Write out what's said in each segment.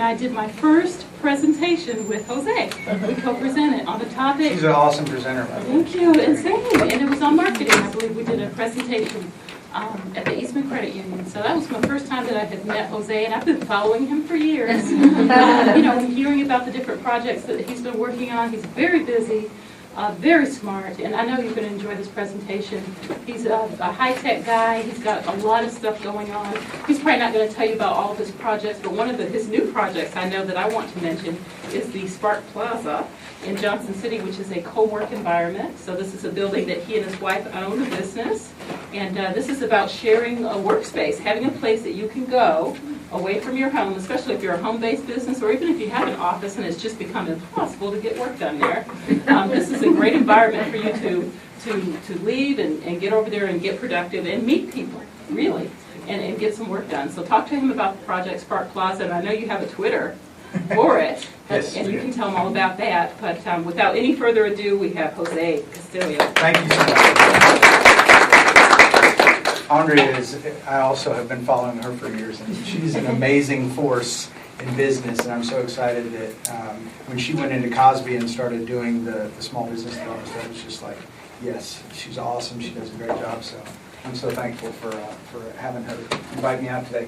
and I did my first presentation with Jose. We co-presented on the topic. She's an awesome presenter. Thank you, and same. And it was on marketing. I believe we did a presentation at the Eastman Credit Union. So that was my first time that I had met Jose, and I've been following him for years. Hearing about the different projects that he's been working on. He's very busy. Very smart, and I know you're going to enjoy this presentation. He's a high-tech guy. He's got a lot of stuff going on. He's probably not going to tell you about all of his projects, but one of his new projects I know that I want to mention is the Spark Plaza in Johnson City, which is a co-work environment. So this is a building that he and his wife own, a business, and this is about sharing a workspace, having a place that you can go away from your home, especially if you're a home-based business, or even if you have an office and it's just become impossible to get work done there. This is a great environment for you to leave and get over there and get productive and meet people, really, and get some work done. So talk to him about the project Spark Plaza, and I know you have a Twitter for it, yes, and you can tell him all about that. But without any further ado, we have Jose Castillo. Thank you so much. Andrea I also have been following her for years, and she's an amazing force in business, and I'm so excited that when she went into Cosby and started doing the small business development, I was just like, yes, she's awesome, she does a great job, so I'm so thankful for having her invite me out today.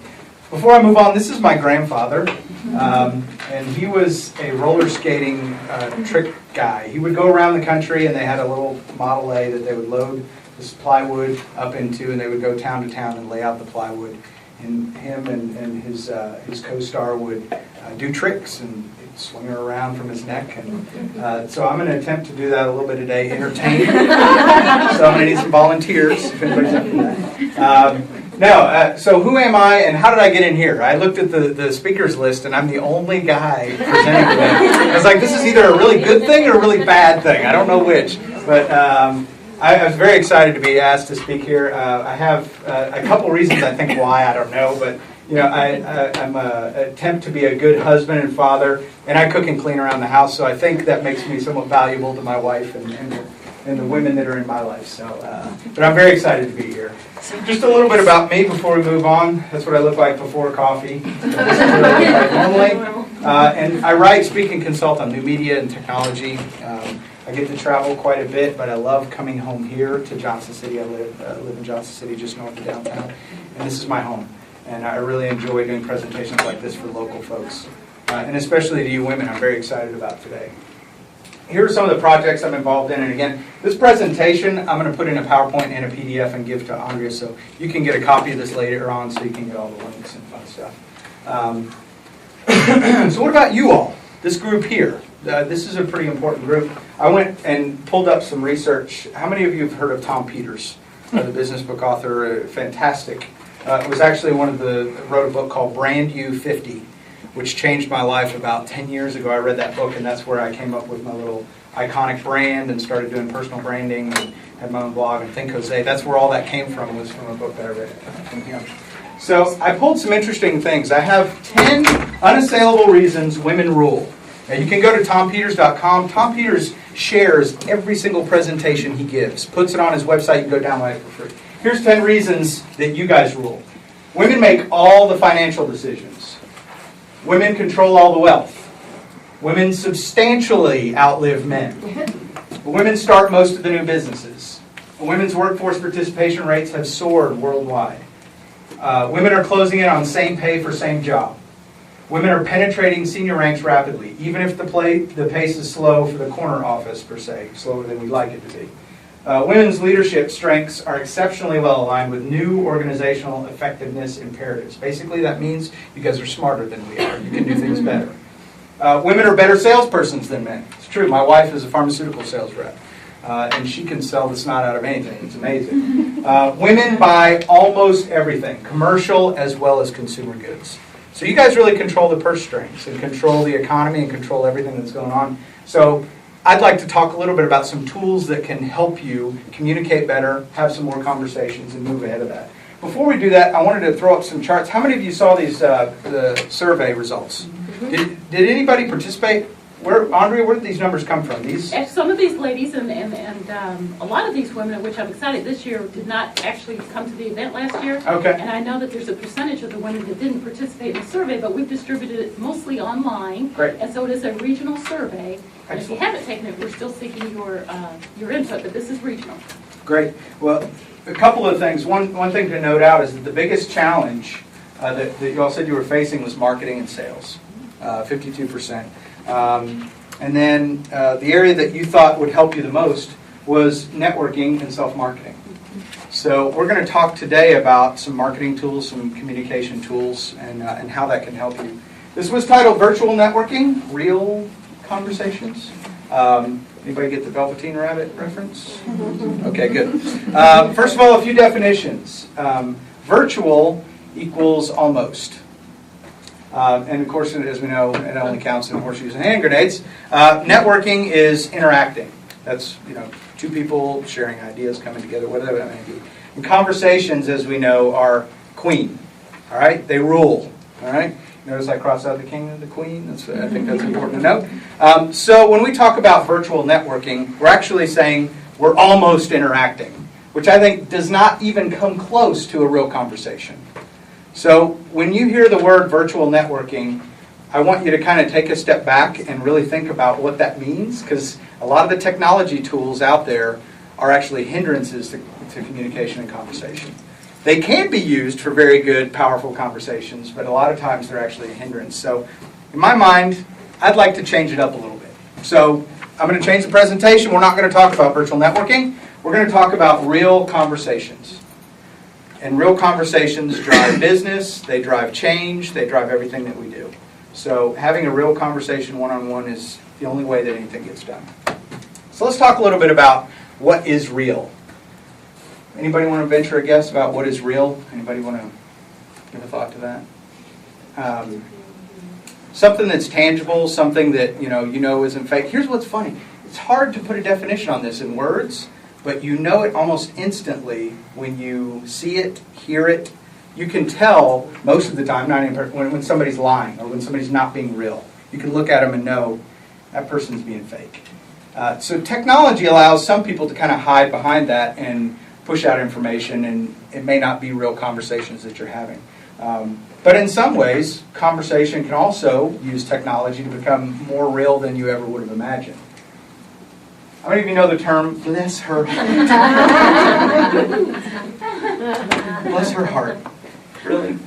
Before I move on, this is my grandfather, and he was a roller skating trick guy. He would go around the country, and they had a little Model A that they would load this plywood up into, and they would go town to town and lay out the plywood. And him and his co-star would do tricks and swing her around from his neck. And so I'm going to attempt to do that a little bit today, entertain. So I'm going to need some volunteers if anybody's up for that. So who am I and how did I get in here? I looked at the speakers list and I'm the only guy presenting today. I was like, this is either a really good thing or a really bad thing. I don't know which. But I was very excited to be asked to speak here. I have a couple reasons I think why, I don't know. But I'm an attempt to be a good husband and father. And I cook and clean around the house. So I think that makes me somewhat valuable to my wife and the women that are in my life. So, but I'm very excited to be here. Just a little bit about me before we move on. That's what I look like before coffee. This is what I look like normally. And I write, speak, and consult on new media and technology. I get to travel quite a bit, but I love coming home here to Johnson City. I live in Johnson City, just north of downtown, and this is my home. And I really enjoy doing presentations like this for local folks, and especially to you women. I'm very excited about today. Here are some of the projects I'm involved in, and again, this presentation I'm going to put in a PowerPoint and a PDF and give to Andrea, so you can get a copy of this later on, so you can get all the links and fun stuff. So what about you all? This group here. This is a pretty important group. I went and pulled up some research. How many of you have heard of Tom Peters, the business book author? Fantastic. It was actually wrote a book called Brand You 50, which changed my life about 10 years ago. I read that book, and that's where I came up with my little iconic brand and started doing personal branding and had my own blog and Think Jose. That's where all that came from, was from a book that I read from him. So I pulled some interesting things. I have 10 unassailable reasons women rule. Now you can go to tompeters.com. Tom Peters shares every single presentation he gives, puts it on his website. You can go download it for free. Here's 10 reasons that you guys rule. Women make all the financial decisions. Women control all the wealth. Women substantially outlive men. Women start most of the new businesses. Women's workforce participation rates have soared worldwide. Women are closing in on same pay for same job. Women are penetrating senior ranks rapidly, even if the pace is slow for the corner office, per se, slower than we'd like it to be. Women's leadership strengths are exceptionally well aligned with new organizational effectiveness imperatives. Basically, that means you guys are smarter than we are. You can do things better. Women are better salespersons than men. It's true. My wife is a pharmaceutical sales rep, and she can sell the snot out of anything. It's amazing. Women buy almost everything, commercial as well as consumer goods. So you guys really control the purse strings and control the economy and control everything that's going on. So I'd like to talk a little bit about some tools that can help you communicate better, have some more conversations, and move ahead of that. Before we do that, I wanted to throw up some charts. How many of you saw these the survey results? Did anybody participate Andrea, where did these numbers come from? And some of these ladies and a lot of these women, which I'm excited this year, did not actually come to the event last year. Okay. And I know that there's a percentage of the women that didn't participate in the survey, but we've distributed it mostly online. Great. And so it is a regional survey. And if you Excellent. haven't taken it, we're still seeking your input, but this is regional. Great. Well, a couple of things. One thing to note out is that the biggest challenge that you all said you were facing was marketing and sales, 52%. And then the area that you thought would help you the most was networking and self-marketing. So we're going to talk today about some marketing tools, some communication tools, and how that can help you. This was titled Virtual Networking, Real Conversations. Anybody get the Velveteen Rabbit reference? Okay, good. First of all, a few definitions. Virtual equals almost. And of course, as we know, it only counts in horseshoes and hand grenades. Networking is interacting. That's, two people sharing ideas, coming together, whatever that may be. And conversations, as we know, are queen. All right? They rule. All right? Notice I crossed out the king and the queen. I think that's important to note. So when we talk about virtual networking, we're actually saying we're almost interacting, which I think does not even come close to a real conversation. So when you hear the word virtual networking, I want you to kind of take a step back and really think about what that means, because a lot of the technology tools out there are actually hindrances to communication and conversation. They can be used for very good, powerful conversations, but a lot of times they're actually a hindrance. So in my mind, I'd like to change it up a little bit. So I'm going to change the presentation. We're not going to talk about virtual networking. We're going to talk about real conversations. And real conversations drive business, they drive change, they drive everything that we do. So having a real conversation one-on-one is the only way that anything gets done. So let's talk a little bit about what is real. Anybody want to venture a guess about what is real? Anybody want to give a thought to that? Something that's tangible, something that you know isn't fake. Here's what's funny. It's hard to put a definition on this in words, but you know it almost instantly when you see it, hear it. You can tell most of the time, when somebody's lying or when somebody's not being real. You can look at them and know that person's being fake. So technology allows some people to kind of hide behind that and push out information, and it may not be real conversations that you're having. But in some ways, conversation can also use technology to become more real than you ever would have imagined. How many of you know the term, bless her heart? Bless her heart. Really?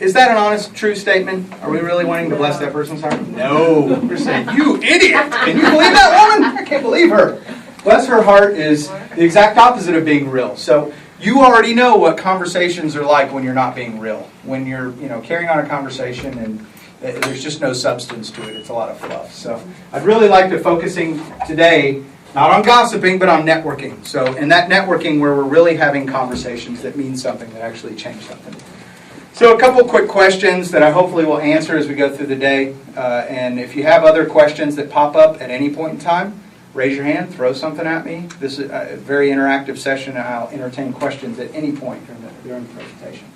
Is that an honest, true statement? Are we really wanting to bless that person's heart? No. We're saying, you idiot! Can you believe that woman? I can't believe her. Bless her heart is the exact opposite of being real. So you already know what conversations are like when you're not being real. When you're carrying on a conversation and there's just no substance to it. It's a lot of fluff. So I'd really like to focusing today not on gossiping, but on networking. So in that networking where we're really having conversations that mean something, that actually change something. So a couple quick questions that I hopefully will answer as we go through the day. And if you have other questions that pop up at any point in time, raise your hand, throw something at me. This is a very interactive session, and I'll entertain questions at any point during the presentation.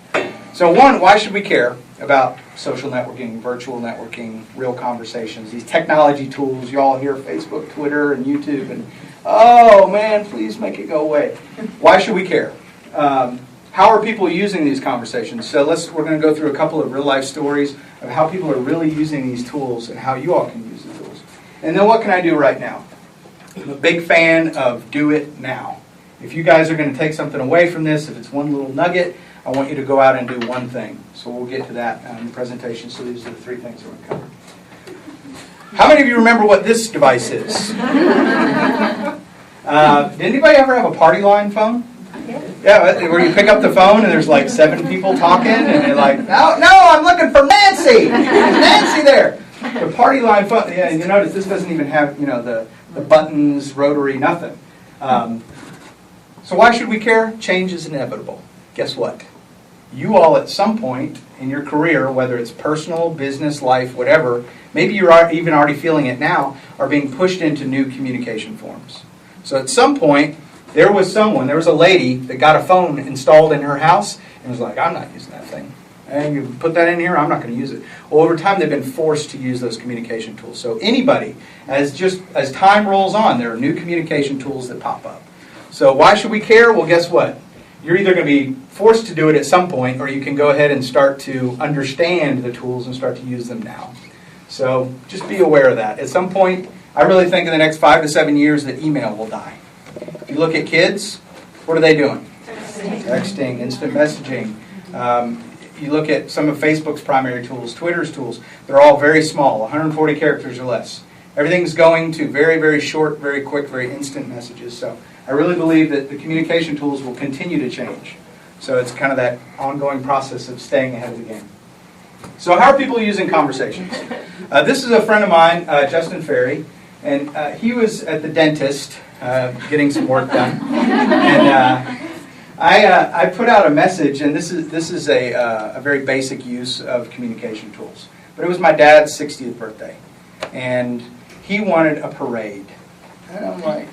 So one, why should we care about social networking, virtual networking, real conversations, these technology tools? You all hear Facebook, Twitter, and YouTube, and oh man, please make it go away. Why should we care? How are people using these conversations? So we're going to go through a couple of real life stories of how people are really using these tools and how you all can use the tools. And then what can I do right now? I'm a big fan of do it now. If you guys are going to take something away from this, if it's one little nugget, I want you to go out and do one thing. So we'll get to that in the presentation. So these are the three things we're going to cover. How many of you remember what this device is? Did anybody ever have a party line phone? Yeah, where you pick up the phone and there's like 7 people talking and you're like, no, I'm looking for Nancy. There's Nancy there. The party line phone. Yeah, and you notice this doesn't even have the buttons, rotary, nothing. So why should we care? Change is inevitable. Guess what? You all at some point in your career, whether it's personal, business, life, whatever, maybe you're even already feeling it now, are being pushed into new communication forms. So at some point, there was a lady that got a phone installed in her house and was like, I'm not using that thing. And you put that in here, I'm not going to use it. Well, over time, they've been forced to use those communication tools. So anybody, as time rolls on, there are new communication tools that pop up. So why should we care? Well, guess what? You're either going to be forced to do it at some point, or you can go ahead and start to understand the tools and start to use them now. So just be aware of that. At some point, I really think in the next 5 to 7 years that email will die. If you look at kids, what are they doing? Texting, instant messaging. You look at some of Facebook's primary tools, Twitter's tools, they're all very small, 140 characters or less. Everything's going to very, very short, very quick, very instant messages. So I really believe that the communication tools will continue to change. So it's kind of that ongoing process of staying ahead of the game. So how are people using conversations? This is a friend of mine, Justin Ferry, and he was at the dentist getting some work done. And I put out a message, and this is a very basic use of communication tools. But it was my dad's 60th birthday, and he wanted a parade. And I'm like,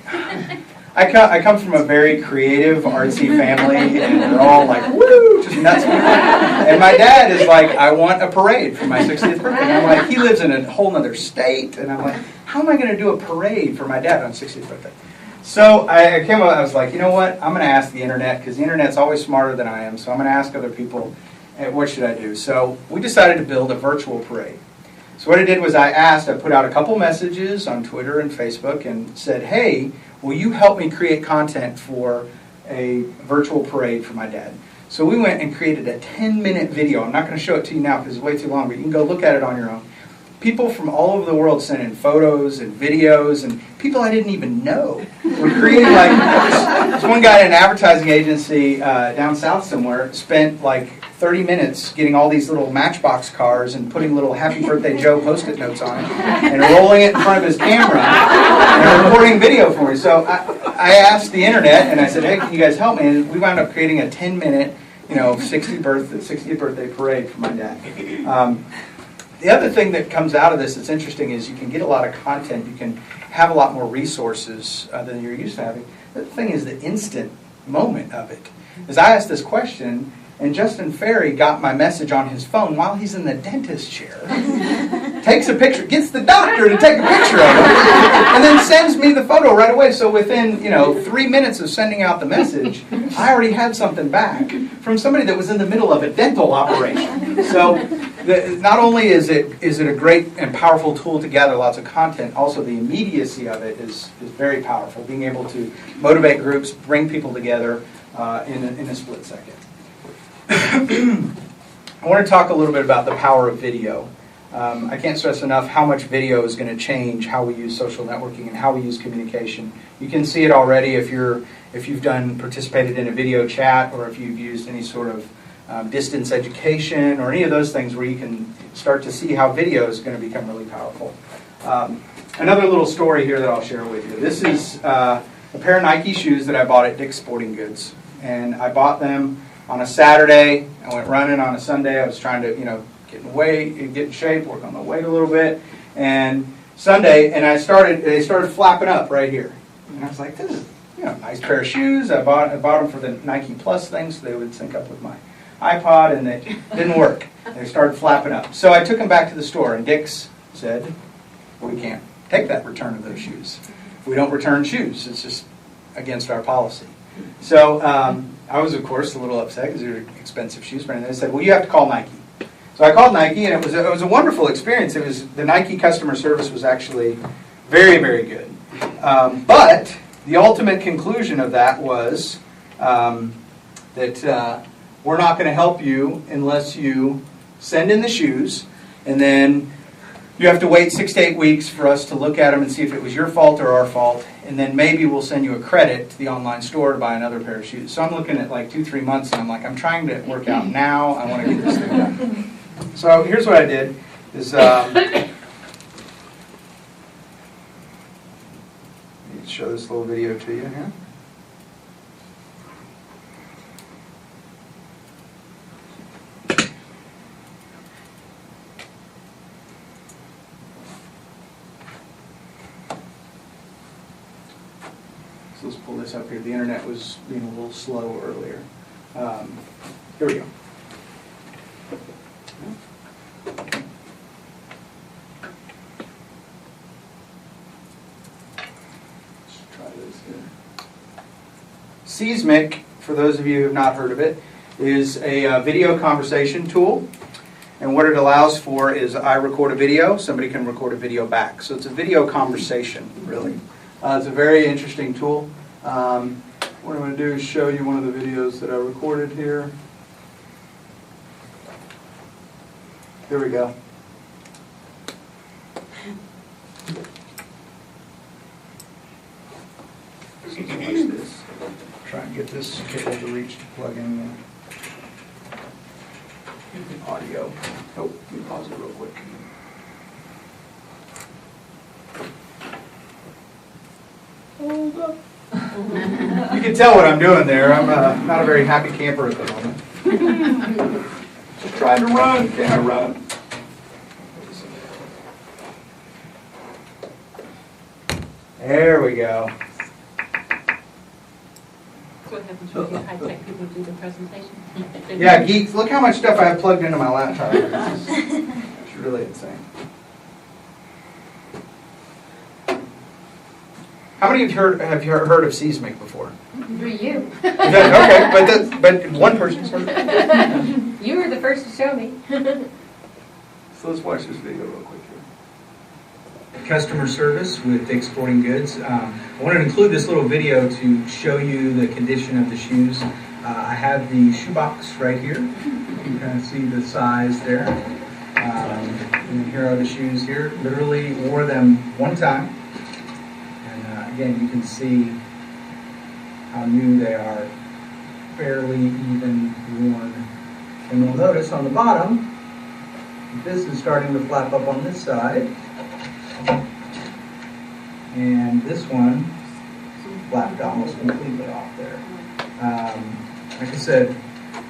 I come from a very creative, artsy family, and they're all like, woo, just nuts. And my dad is like, I want a parade for my 60th birthday. And I'm like, he lives in a whole other state, and I'm like, how am I going to do a parade for my dad on 60th birthday? So I came up, I was like, you know what, I'm going to ask the internet, because the internet's always smarter than I am, so I'm going to ask other people, what should I do? So we decided to build a virtual parade. So what I did was I put out a couple messages on Twitter and Facebook and said, hey, will you help me create content for a virtual parade for my dad? So we went and created a 10-minute video. I'm not going to show it to you now because it's way too long, but you can go look at it on your own. People from all over the world sent in photos and videos, and people I didn't even know were creating this one guy in an advertising agency down south somewhere spent like 30 minutes getting all these little Matchbox cars and putting little Happy Birthday Joe Post-it notes on it and rolling it in front of his camera and recording video for me. So I asked the internet and I said, hey, can you guys help me? And we wound up creating a 10-minute, 60th birthday parade for my dad. The other thing that comes out of this that's interesting is you can get a lot of content. You can have a lot more resources than you're used to having. The thing is the instant moment of it. As I asked this question, and Justin Ferry got my message on his phone while he's in the dentist chair, takes a picture, gets the doctor to take a picture of it, and then sends me the photo right away. So within 3 minutes of sending out the message, I already had something back from somebody that was in the middle of a dental operation. So not only is it a great and powerful tool to gather lots of content, also the immediacy of it is very powerful. Being able to motivate groups, bring people together in a split second. I want to talk a little bit about the power of video. I can't stress enough how much video is going to change how we use social networking and how we use communication. You can see it already if you've participated in a video chat, or if you've used any sort of distance education or any of those things where you can start to see how video is going to become really powerful. Another little story here that I'll share with you. This is a pair of Nike shoes that I bought at Dick's Sporting Goods, and I bought them on a Saturday. I went running on a Sunday. I was trying to, get in shape, work on the weight a little bit. And Sunday, and they started flapping up right here. And I was like, this is, a nice pair of shoes. I bought them for the Nike Plus thing so they would sync up with my iPod, and they didn't work. They started flapping up. So I took them back to the store, and Dick's said, we can't take that return of those shoes. We don't return shoes. It's just against our policy. So I was, of course, a little upset because they were expensive shoes. And they said, well, you have to call Nike. So I called Nike, and it was a wonderful experience. The Nike customer service was actually very, very good. But the ultimate conclusion of that was that we're not going to help you unless you send in the shoes, and then you have to wait 6 to 8 weeks for us to look at them and see if it was your fault or our fault, and then maybe we'll send you a credit to the online store to buy another pair of shoes. So I'm looking at like 2-3 months, and I'm like, I'm trying to work out now. I want to get this thing done. So here's what I did: is let me show this little video to you here. So let's pull this up here. The internet was being a little slow earlier. Here we go. Let's try this here. Seismic, for those of you who have not heard of it, is a video conversation tool. And what it allows for is I record a video, somebody can record a video back. So it's a video conversation, really. It's a very interesting tool. What I'm going to do is show you one of the videos that I recorded here. Here we go. So watch this. Try and get this cable to reach to plug in the audio. Oh, let me pause it real quick. Hold up. You can tell what I'm doing there. I'm not a very happy camper at the moment. Just trying to run. Can I run? There we go. That's what happens when you get high-tech people do the presentation. Yeah, geeks, look how much stuff I have plugged into my laptop. It's really insane. How many have you heard of Seismic before? For you. Okay, but one person's heard. You were the first to show me. So let's watch this video real quick here. Customer service with Dick's Sporting Goods. I wanted to include this little video to show you the condition of the shoes. I have the shoebox right here. You can kind of see the size there. And here are the shoes here. Literally wore them one time. And again, you can see how new they are. Fairly even worn. And you'll notice on the bottom, this is starting to flap up on this side. And this one flapped almost completely off there. Like I said,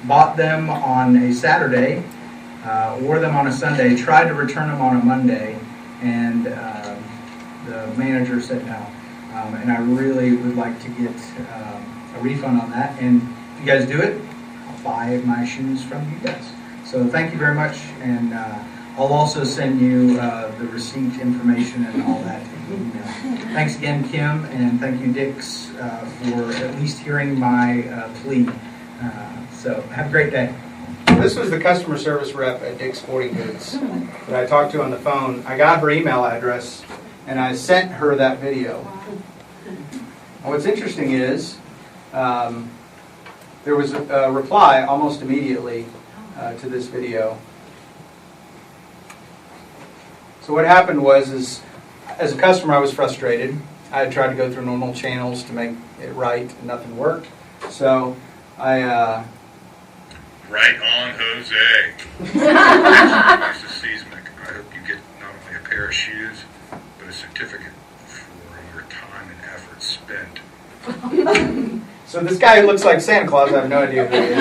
bought them on a Saturday, wore them on a Sunday, tried to return them on a Monday, and the manager said no. And I really would like to get a refund on that. And if you guys do it, I'll buy my shoes from you guys. So thank you very much. And I'll also send you the receipt information and all that in email. Thanks again, Kim, and thank you, Dix, for at least hearing my plea. So have a great day. This was the customer service rep at Dick's Sporting Goods that I talked to on the phone. I got her email address, and I sent her that video. And what's interesting is there was a reply almost immediately to this video. So what happened was, as a customer, I was frustrated. I had tried to go through normal channels to make it right, and nothing worked. So I... Right on, Jose. This is Seismic. I hope you get not only a pair of shoes, but a certificate for your time and effort spent. So this guy who looks like Santa Claus, I have no idea who he is.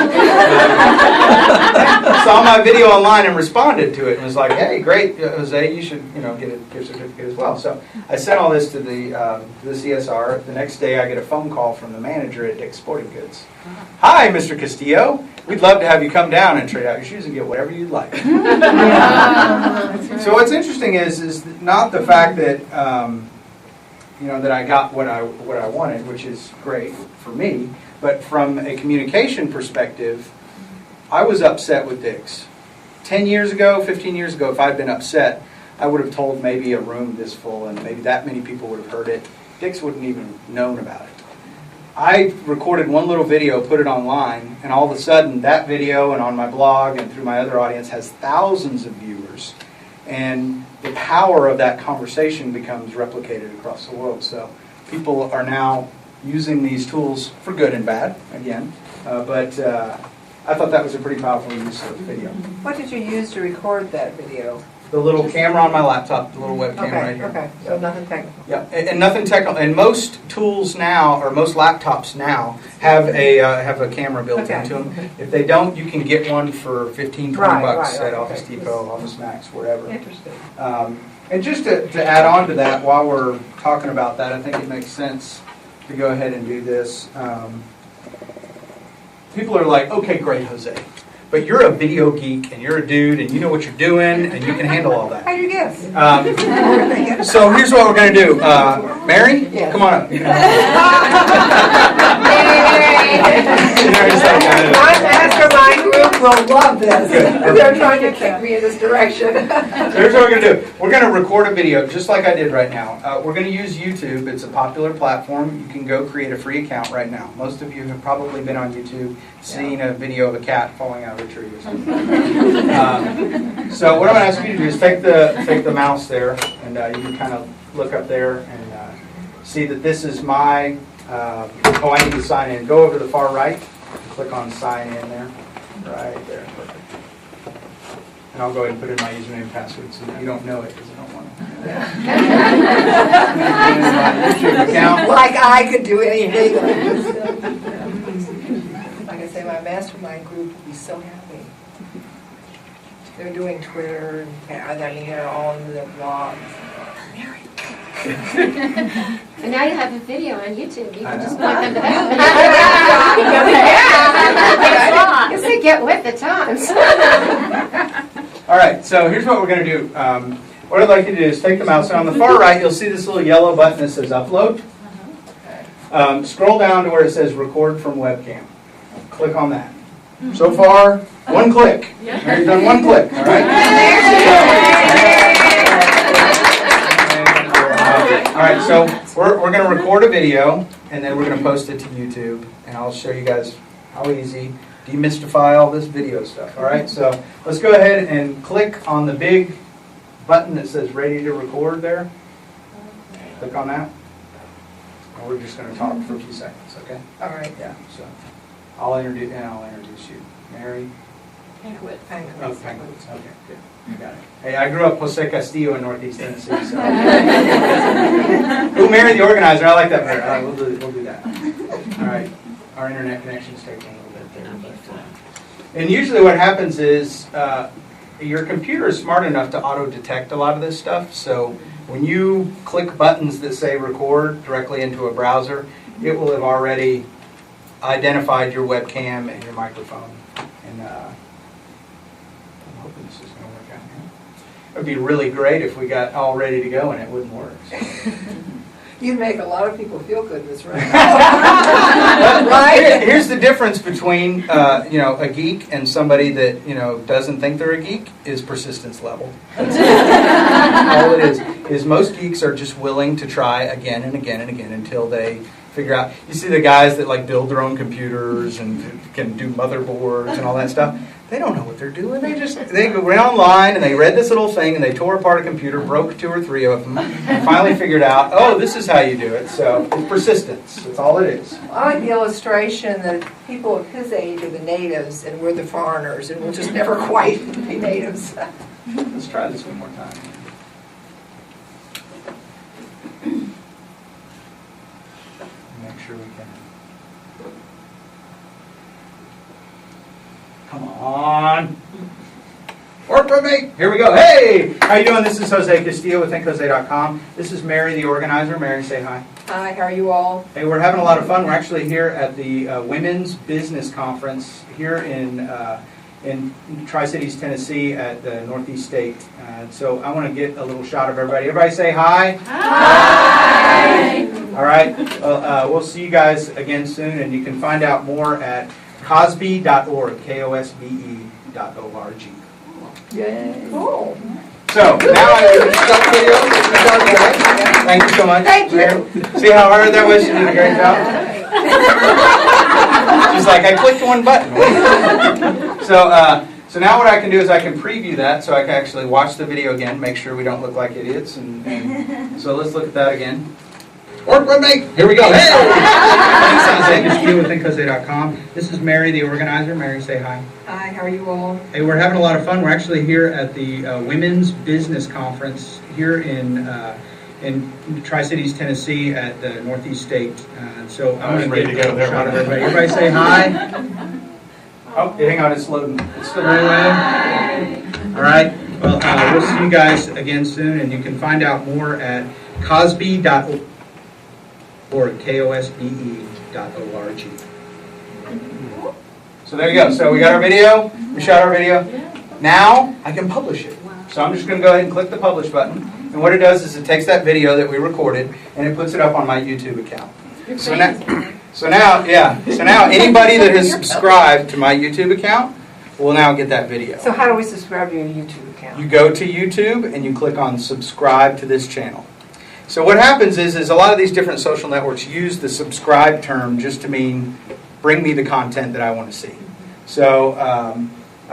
Saw my video online and responded to it and was like, "Hey, great, Jose, you should get a gift certificate as well." So I sent all this to the CSR. The next day, I get a phone call from the manager at Dick's Sporting Goods. "Hi, Mr. Castillo. We'd love to have you come down and trade out your shoes and get whatever you'd like." So what's interesting is not the fact that that I got what I wanted, which is great for me, but from a communication perspective, I was upset with Dick's. 10 years ago, 15 years ago, if I'd been upset, I would have told maybe a room this full and maybe that many people would have heard it. Dick's wouldn't even known about it. I recorded one little video, put it online, and all of a sudden that video and on my blog and through my other audience has thousands of viewers. And the power of that conversation becomes replicated across the world. So people are now using these tools for good and bad, again. But I thought that was a pretty powerful use of video. What did you use to record that video? The little camera on my laptop, the little webcam right here. Okay, so nothing technical. Yeah, and nothing technical. And most tools now, or most laptops now, have a camera built into them. If they don't, you can get one for $15, $20 at Office Depot, Office Max, wherever. Interesting. And just to add on to that, while we're talking about that, I think it makes sense to go ahead and do this. People are like, "Okay, great, Jose. but you're a video geek and you're a dude and you know what you're doing and you can handle all that. How'd you guess? So here's what we're going to do. Mary, Yes. come on up. My mastermind group will love this. They're trying to kick me in this direction. So here's what we're going to do. We're going to record a video just like I did right now. We're going to use YouTube. It's a popular platform. You can go create a free account right now. Most of you have probably been on YouTube seeing a video of a cat falling out of a tree or something. So what I'm going to ask you to do is take the mouse there, and you can kind of look up there and see that this is my, I need to sign in. Go over to the far right, click on sign in there, right there, perfect. And I'll go ahead and put in my username and password so that you don't know it because I don't want to. YouTube account. Like I could do anything. Like I say, my mastermind group will be so happy. They're doing Twitter, and they're all into their blogs. Mary. And now you have a video on YouTube. You I can just know. point them to that. Yes, they get with the times. All right, so here's what we're going to do. What I'd like you to do is take the mouse, and on the far right, you'll see this little yellow button that says Upload. Scroll down to where it says Record from Webcam. Click on that. So far, one click. Mary's done one click, all right? All right, so we're going to record a video, and then we're going to post it to YouTube, and I'll show you guys how easy, demystify all this video stuff, all right? So let's go ahead and click on the big button that says ready to record there. Click on that. And we're just going to talk for a few seconds, okay? All right. Yeah, so I'll introduce you. Mary. Panquit. Oh, Penguins. Okay, good. You got it. Hey, I grew up Jose Castillo in Northeast Tennessee. So. Who Mary the organizer? I like that better. All right, we'll do that. All right. Our internet connection's taking a little bit there. And usually what happens is your computer is smart enough to auto-detect a lot of this stuff. So when you click buttons that say record directly into a browser, it will have already identified your webcam and your microphone. And I'm hoping this is going to work out here. It would be really great if we got all ready to go and it wouldn't work. So. You'd make a lot of people feel good this right. Right? Here's the difference between a geek and somebody that doesn't think they're a geek is persistence level. That's all it is most geeks are just willing to try again and again and again until they figure out. You see the guys that like build their own computers and can do motherboards and all that stuff. They don't know what they're doing. They went online and they read this little thing and they tore apart a computer, broke 2 or 3 of them, and finally figured out, oh, this is how you do it. So it's persistence. That's all it is. I like the illustration that people of his age are the natives and we're the foreigners and we'll just never quite be natives. Let's try this one more time. Make sure we can. Come on. Work with me. Here we go. Hey, how you doing? This is Jose Castillo with ThinkJose.com. This is Mary, the organizer. Mary, say hi. Hi, how are you all? Hey, we're having a lot of fun. We're actually here at the Women's Business Conference here in TriCities, Tennessee at the Northeast State. So I want to get a little shot of everybody. Everybody say hi. Hi. All right. Well, we'll see you guys again soon, and you can find out more at cosbe.org, KOSBE.org. Yay. Cool. So now I stop the video. Thank you so much. Thank you. See how hard that was? She did a great job. She's like, I clicked one button. So now what I can do is I can preview that so I can actually watch the video again, make sure we don't look like idiots. And so let's look at that again. Work with me. Here we go. Hey! ThinkJose.com. This is Mary, the organizer. Mary, say hi. Hi, how are you all? Hey, we're having a lot of fun. We're actually here at the Women's Business Conference here in TriCities, Tennessee at the Northeast State. So I'm going to get a shot of everybody. Everybody say hi. Oh, hang on, it's loading. It's still loading. All right. Well, we'll see you guys again soon, and you can find out more at cosbe.org. KOSBE.org. So there you go. So we got our video. We shot our video. Now I can publish it. So I'm just going to go ahead and click the publish button. And what it does is it takes that video that we recorded and it puts it up on my YouTube account. So now anybody that has subscribed to my YouTube account will now get that video. So how do we subscribe to your YouTube account? You go to YouTube and you click on subscribe to this channel. So what happens is a lot of these different social networks use the subscribe term just to mean bring me the content that I want to see. So I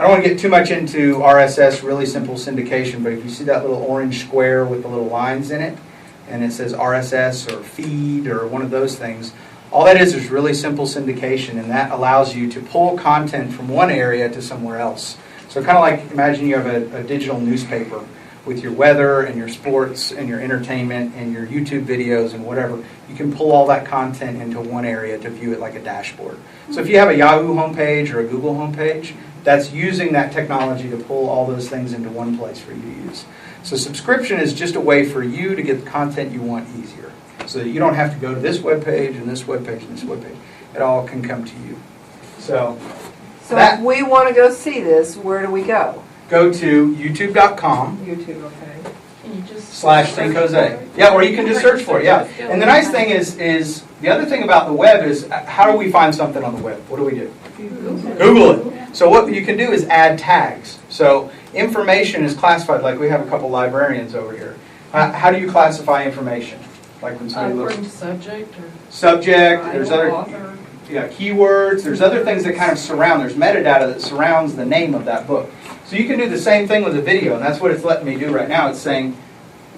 don't want to get too much into RSS, really simple syndication, but if you see that little orange square with the little lines in it, and it says RSS or feed or one of those things, all that is really simple syndication, and that allows you to pull content from one area to somewhere else. So kind of like, imagine you have a digital newspaper with your weather and your sports and your entertainment and your YouTube videos and whatever. You can pull all that content into one area to view it like a dashboard. So if you have a Yahoo homepage or a Google homepage, that's using that technology to pull all those things into one place for you to use. So subscription is just a way for you to get the content you want easier. So that you don't have to go to this web page and this web page and this web page. It all can come to you. So if we want to go see this, where do we go? Go to youtube.com. YouTube, okay. /St. Jose. Yeah, or you can just search for it, yeah. And the nice thing is the other thing about the web is how do we find something on the web? What do? Google it. So what you can do is add tags. So information is classified, like we have a couple librarians over here. How do you classify information? Like when somebody looks. According to subject or subject, there's other author. Keywords, there's other things that kind of surround, there's metadata that surrounds the name of that book. So you can do the same thing with a video, and that's what it's letting me do right now. It's saying,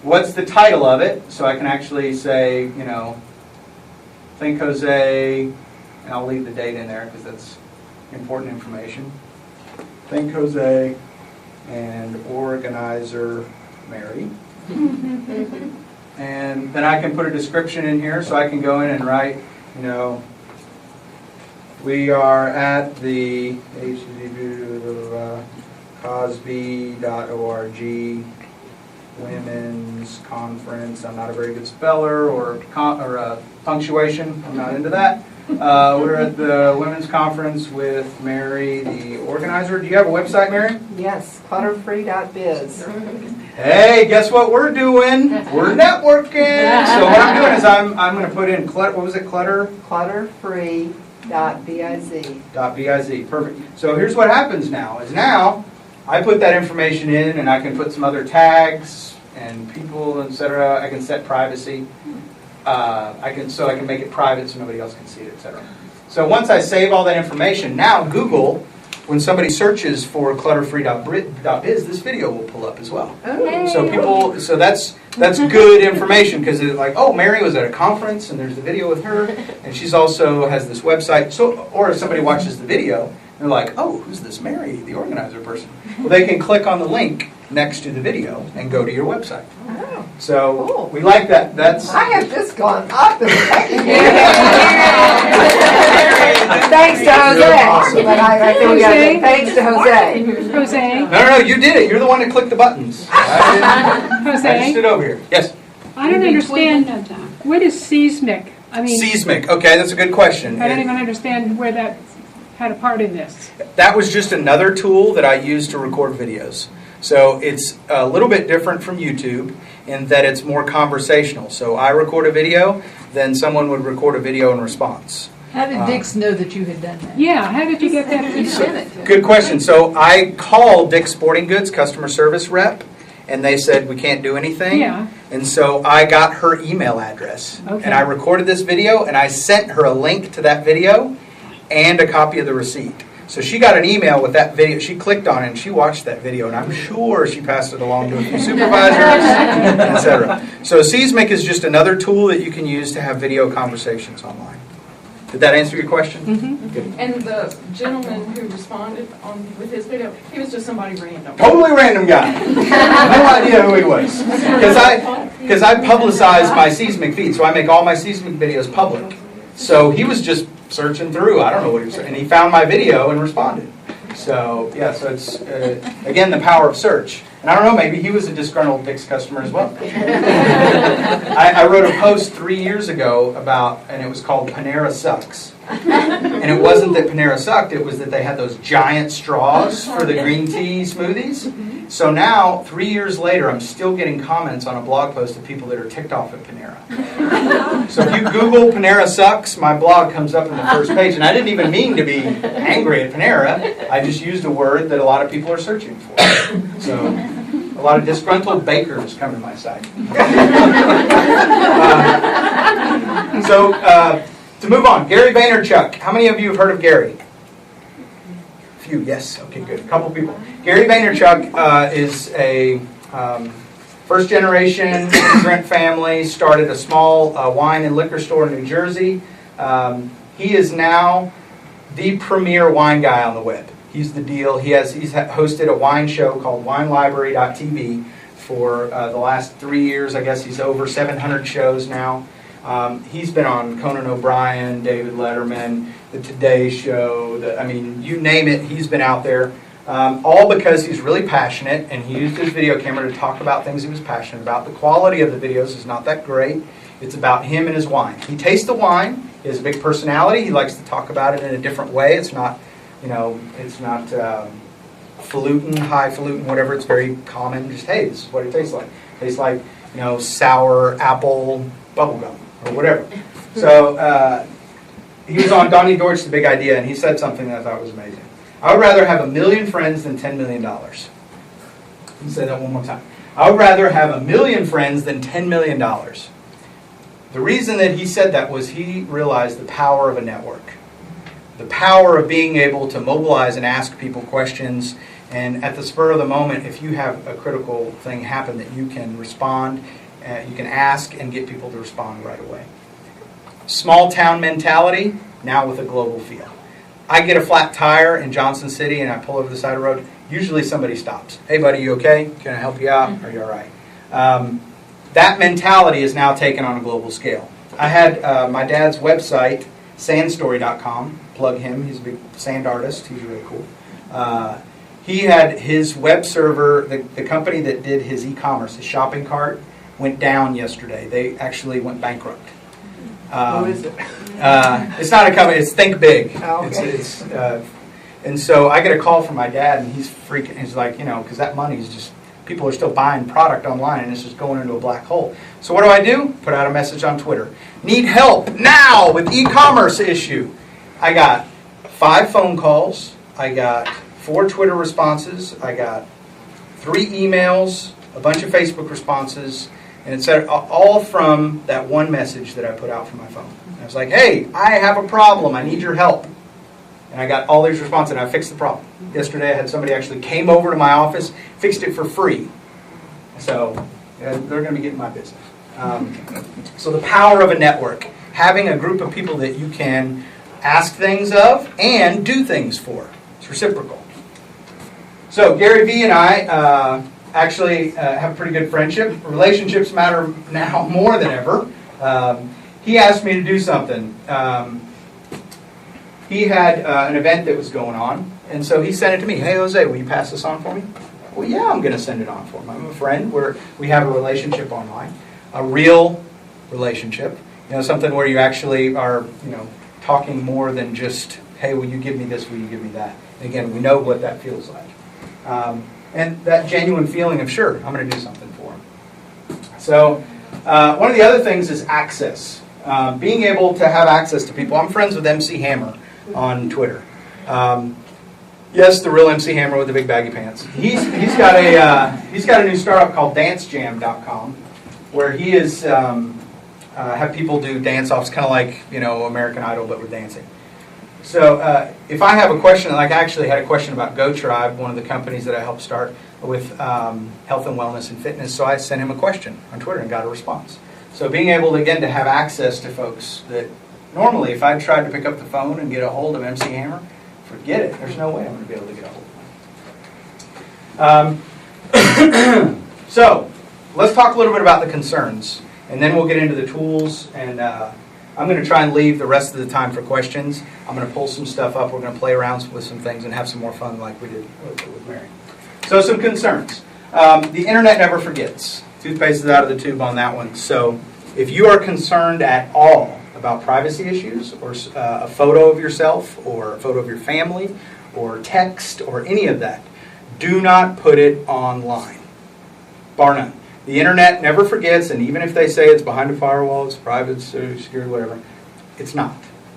what's the title of it? So I can actually say, Think Jose, and I'll leave the date in there because that's important information. Think Jose and organizer Mary. And then I can put a description in here, so I can go in and write, we are at the Cosby.org Women's Conference. I'm not a very good speller or punctuation. I'm not into that. We're at the Women's Conference with Mary, the organizer. Do you have a website, Mary? Yes, clutterfree.biz. Hey, guess what we're doing? We're networking. So what I'm doing is I'm going to put in what was it? Clutterfree.biz. .biz. Perfect. So here's what happens now. Now I put that information in, and I can put some other tags and people, etc. I can set privacy. I can make it private so nobody else can see it, etc. So once I save all that information, now Google, when somebody searches for clutterfree.biz, this video will pull up as well. Oh. So that's good information because it's like, oh, Mary was at a conference and there's the video with her, and she's also has this website. So, or if somebody watches the video, they're like, oh, who's this Mary, the organizer person? Well, they can click on the link next to the video and go to your website. Oh, so cool. We like that. I have just gone up in the Thanks to Jose. Really awesome. But I think we got to thanks to Jose. Jose. No, you did it. You're the one that clicked the buttons. I just Jose. stood over here. Yes. I don't understand. What is seismic? Seismic. Okay, that's a good question. I don't even understand where that had a part in this. That was just another tool that I use to record videos. So it's a little bit different from YouTube in that it's more conversational. So I record a video, then someone would record a video in response. How did Dick's know that you had done that? Yeah, how did you get that? Good question. So I called Dick's Sporting Goods customer service rep, and they said we can't do anything. Yeah. And so I got her email address, Okay. and I recorded this video, and I sent her a link to that video and a copy of the receipt. So she got an email with that video. She clicked on it and she watched that video, and I'm sure she passed it along to a few supervisors, etc. So Seismic is just another tool that you can use to have video conversations online. Did that answer your question? Mm-hmm. Good. And the gentleman who responded with his video, he was just somebody random. Totally random guy. No idea who he was. Because I publicize my Seismic feed, so I make all my Seismic videos public. So he was just searching through. I don't know what he was saying. And he found my video and responded. So, yeah, so it's, again, the power of search. And I don't know, maybe he was a disgruntled Dick's customer as well. I wrote a post 3 years ago about, and it was called Panera Sucks. And it wasn't that Panera sucked, it was that they had those giant straws for the green tea smoothies. So now, 3 years later, I'm still getting comments on a blog post of people that are ticked off at Panera. So if you Google Panera Sucks, my blog comes up in the first page. And I didn't even mean to be angry at Panera. I just used a word that a lot of people are searching for. So a lot of disgruntled bakers come to my site. To move on, Gary Vaynerchuk. How many of you have heard of Gary? A few, yes. Okay, good. A couple people. Gary Vaynerchuk is a first-generation immigrant family, started a small wine and liquor store in New Jersey. He is now the premier wine guy on the web. He's the deal. He's hosted a wine show called WineLibrary.tv for the last 3 years. I guess he's over 700 shows now. He's been on Conan O'Brien, David Letterman, The Today Show, you name it, he's been out there. All because he's really passionate, and he used his video camera to talk about things he was passionate about. The quality of the videos is not that great. It's about him and his wine. He tastes the wine. He has a big personality. He likes to talk about it in a different way. It's not, falutin, highfalutin, whatever. It's very common. Just, hey, this is what it tastes like. It tastes like, sour apple bubblegum or whatever. So he was on Donnie Deutsch, The Big Idea, and he said something that I thought was amazing. I would rather have 1 million friends than $10 million. Let me say that one more time. I would rather have 1 million friends than $10 million. The reason that he said that was he realized the power of a network. The power of being able to mobilize and ask people questions, and at the spur of the moment, if you have a critical thing happen, that you can respond, you can ask and get people to respond right away. Small town mentality, now with a global feel. I get a flat tire in Johnson City and I pull over the side of the road. Usually somebody stops. Hey buddy, you okay? Can I help you out? Are you all right? That mentality is now taken on a global scale. I had my dad's website, sandstory.com. Plug him. He's a big sand artist. He's really cool. He had his web server, the company that did his e-commerce, his shopping cart, went down yesterday. They actually went bankrupt. Who is it? It's not a company. It's Think Big. Oh, okay. And so I get a call from my dad, and he's freaking. He's like, because that money is just, people are still buying product online, and it's just going into a black hole. So what do? Put out a message on Twitter. Need help now with e-commerce issue. I got 5 phone calls. I got 4 Twitter responses. I got 3 emails, a bunch of Facebook responses. And it said all from that one message that I put out from my phone. And I was like, hey, I have a problem. I need your help. And I got all these responses, and I fixed the problem. Yesterday I had somebody actually came over to my office, fixed it for free. So they're going to be getting my business. So the power of a network. Having a group of people that you can ask things of and do things for. It's reciprocal. So Gary Vee and I actually have a pretty good friendship. Relationships matter now more than ever. He asked me to do something. He had an event that was going on, and so he sent it to me. Hey, Jose, will you pass this on for me? Well, yeah, I'm going to send it on for him. I'm a friend. We have a relationship online, a real relationship. Something where you actually are, talking more than just, hey, will you give me this? Will you give me that? And again, we know what that feels like. And that genuine feeling of, sure, I'm going to do something for him. So one of the other things is access. Being able to have access to people. I'm friends with MC Hammer on Twitter. Yes, the real MC Hammer with the big baggy pants. He's got a new startup called DanceJam.com, where he is have people do dance-offs, kind of like American Idol, but with dancing. So if I have a question, like I actually had a question about Go Tribe, one of the companies that I helped start with health and wellness and fitness, so I sent him a question on Twitter and got a response. So being able, again, to have access to folks that normally, if I tried to pick up the phone and get a hold of MC Hammer, forget it. There's no way I'm going to be able to get a hold of him. So let's talk a little bit about the concerns, and then we'll get into the tools. And I'm going to try and leave the rest of the time for questions. I'm going to pull some stuff up. We're going to play around with some things and have some more fun like we did with Mary. So some concerns. The internet never forgets. Toothpaste is out of the tube on that one. So if you are concerned at all about privacy issues or a photo of yourself or a photo of your family or text or any of that, do not put it online. Bar none. The internet never forgets, and even if they say it's behind a firewall, it's private, secure, whatever, it's not.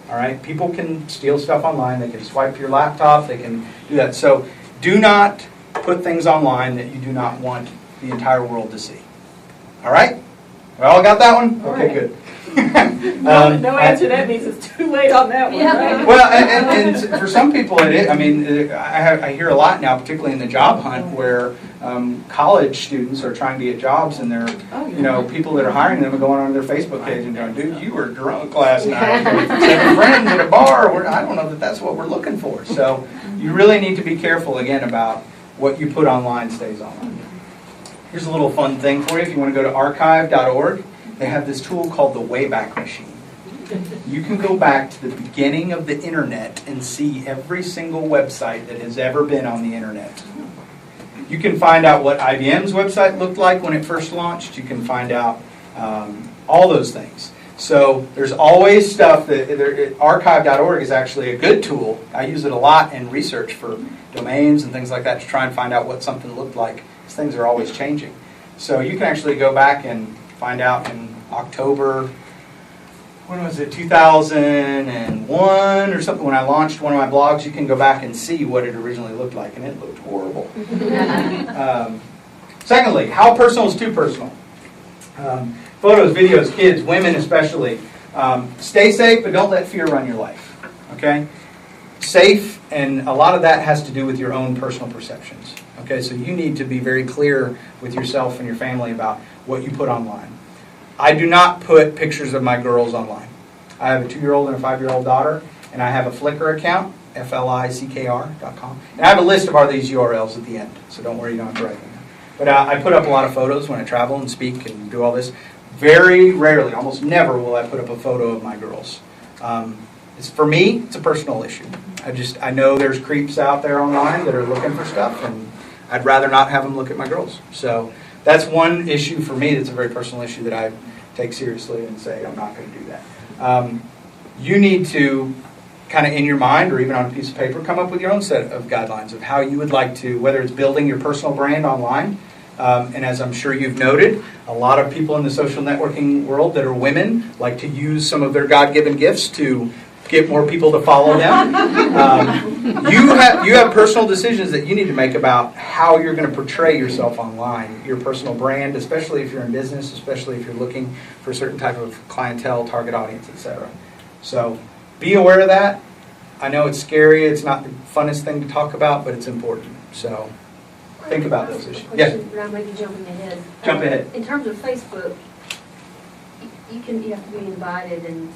All right? People can steal stuff online. They can swipe your laptop. They can do that. So do not put things online that you do not want the entire world to see. All right? We all got that one? Okay, good. No answer, that means it's too late on that one, right? Well, and for some people it is. I mean, I hear a lot now, particularly in the job hunt, where college students are trying to get jobs, and they're, people that are hiring them are going on their Facebook page and going, dude, you were drunk last night with 7 friends at a bar. I don't know that that's what we're looking for. So you really need to be careful, again, about what you put online stays online. Here's a little fun thing for you. If you want to go to archive.org, they have this tool called the Wayback Machine. You can go back to the beginning of the internet and see every single website that has ever been on the internet. You can find out what IBM's website looked like when it first launched. You can find out all those things. So there's always stuff that archive.org is actually a good tool. I use it a lot in research for domains and things like that to try and find out what something looked like. These things are always changing. So you can actually go back and find out in October, when was it, 2001 or something, when I launched one of my blogs, you can go back and see what it originally looked like, and it looked horrible. Secondly, how personal is too personal? Photos, videos, kids, women especially. Stay safe, but don't let fear run your life. Okay? Safe, and a lot of that has to do with your own personal perceptions. Okay, so you need to be very clear with yourself and your family about what you put online. I do not put pictures of my girls online. I have a 2-year-old and a 5-year-old daughter, and I have a Flickr account, flickr.com. And I have a list of all these URLs at the end, so don't worry, you don't have to write them down. But I put up a lot of photos when I travel and speak and do all this. Very rarely, almost never, will I put up a photo of my girls. For me, it's a personal issue. I know there's creeps out there online that are looking for stuff, and I'd rather not have them look at my girls. So that's one issue for me that's a very personal issue that I take seriously and say I'm not going to do that. You need to kind of in your mind or even on a piece of paper come up with your own set of guidelines of how you would like to, whether it's building your personal brand online, and as I'm sure you've noted, a lot of people in the social networking world that are women like to use some of their God-given gifts to get more people to follow them. You have personal decisions that you need to make about how you're going to portray yourself online, your personal brand, especially if you're in business, especially if you're looking for a certain type of clientele, target audience, etc. So be aware of that. I know it's scary. It's not the funnest thing to talk about, but it's important. So think about those issues. Yeah. I'm maybe jumping ahead. Jump ahead. In terms of Facebook, you have to be invited, and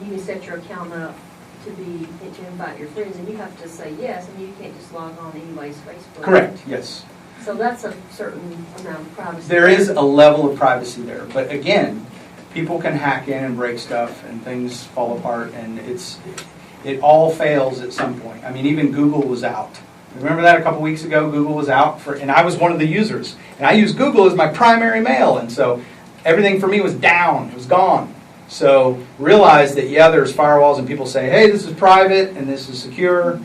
you can set your account up to invite your friends, and you have to say yes. I mean, you can't just log on anybody's Facebook. Correct. Yes. So that's a certain amount of privacy. There is a level of privacy there, but again, people can hack in and break stuff, and things fall apart, and it all fails at some point. I mean, even Google was out. Remember that a couple weeks ago? Google was out, and I was one of the users. And I use Google as my primary mail, and so everything for me was down. It was gone. So realize that, yeah, there's firewalls, and people say, hey, this is private, and this is secure,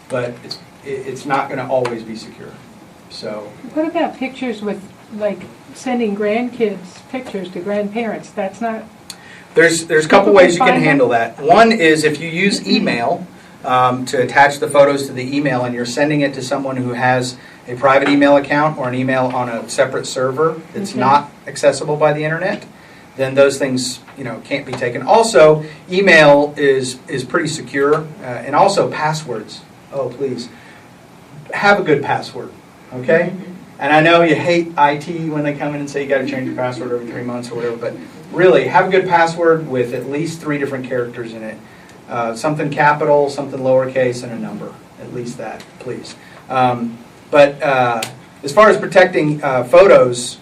but it's not going to always be secure. So what about pictures with, like, sending grandkids pictures to grandparents? That's not... There's a couple ways you can handle that. One is if you use email to attach the photos to the email and you're sending it to someone who has a private email account or an email on a separate server that's not accessible by the internet, then those things can't be taken. Also, email is pretty secure, and also passwords. Oh, please. Have a good password, okay? And I know you hate IT when they come in and say you got to change your password every 3 months or whatever, but really, have a good password with at least 3 different characters in it. Something capital, something lowercase, and a number. At least that, please. But as far as protecting photos,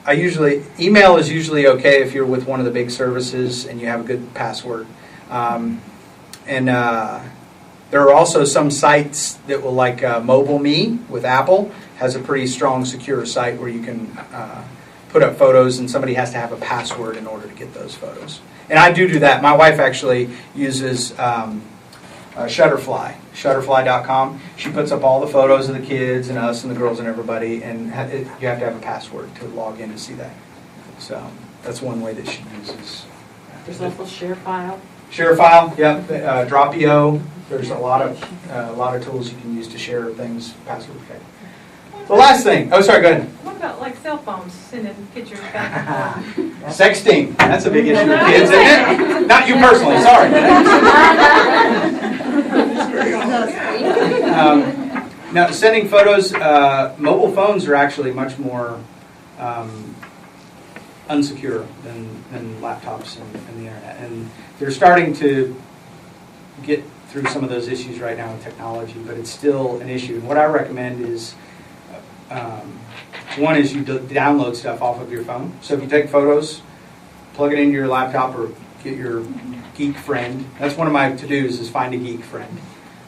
email is usually okay if you're with one of the big services and you have a good password. And there are also some sites that will, like Mobile Me with Apple has a pretty strong secure site where you can put up photos, and somebody has to have a password in order to get those photos. And I do that. My wife actually uses Shutterfly, Shutterfly.com. She puts up all the photos of the kids and us and the girls and everybody, and you have to have a password to log in to see that. So that's one way that she uses. There's also ShareFile. ShareFile, yep. Dropio. There's a lot of tools you can use to share things password protected. The last thing. Oh, sorry. Go ahead. What about like cell phones, sending pictures back and forth? Sexting. That's a big issue for kids, isn't it? Not you personally. Sorry. Now, sending photos. Mobile phones are actually much more unsecure than laptops and the internet, and they're starting to get through some of those issues right now with technology, but it's still an issue. And what I recommend is, one is you download stuff off of your phone. So if you take photos, plug it into your laptop or get your geek friend. That's one of my to-dos, is find a geek friend,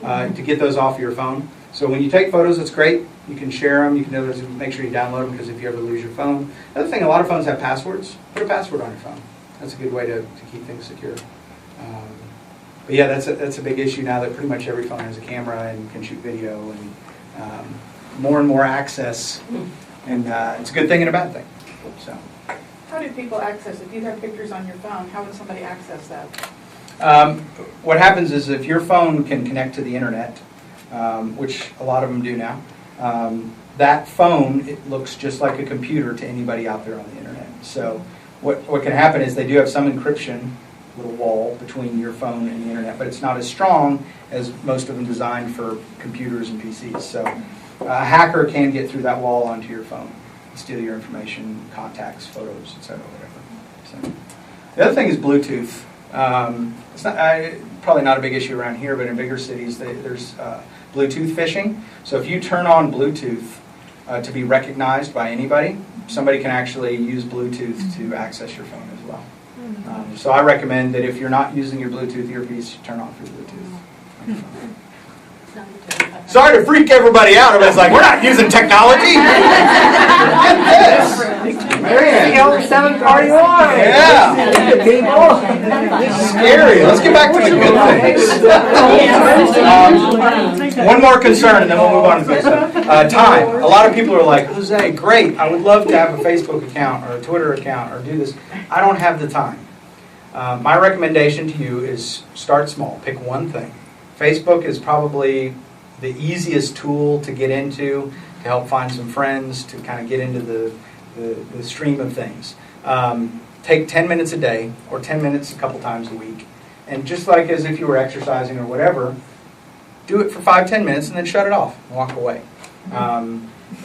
to get those off your phone. So when you take photos, it's great. You can share them. You can make sure you download them, because if you ever lose your phone. Another thing, a lot of phones have passwords. Put a password on your phone. That's a good way to keep things secure. But yeah, that's a big issue now that pretty much every phone has a camera and can shoot video, and more and more access. And it's a good thing and a bad thing. So. How do people access? If you have pictures on your phone, how would somebody access that? What happens is, if your phone can connect to the internet, which a lot of them do now, that phone, it looks just like a computer to anybody out there on the internet. So what can happen is they do have some encryption, little wall between your phone and the internet, but it's not as strong as most of them designed for computers and PCs. So a hacker can get through that wall onto your phone, steal your information, contacts, photos, etc., whatever. So the other thing is Bluetooth. It's not probably not a big issue around here, but in bigger cities, there's Bluetooth phishing. So if you turn on Bluetooth to be recognized by anybody, somebody can actually use Bluetooth to access your phone as well. So I recommend that if you're not using your Bluetooth earpiece, you turn off your Bluetooth on your phone. Sorry to freak everybody out. Everybody's like, we're not using technology. Get this. Man. 741. Yeah. Scary. Let's get back to the good things. One more concern, and then we'll move on to Facebook. Time. A lot of people are like, Jose, great. I would love to have a Facebook account or a Twitter account or do this. I don't have the time. My recommendation to you is start small. Pick one thing. Facebook is probably the easiest tool to get into, to help find some friends, to kind of get into the stream of things. Take 10 minutes a day, or 10 minutes a couple times a week, and just like as if you were exercising or whatever, do it for 5-10 minutes and then shut it off and walk away.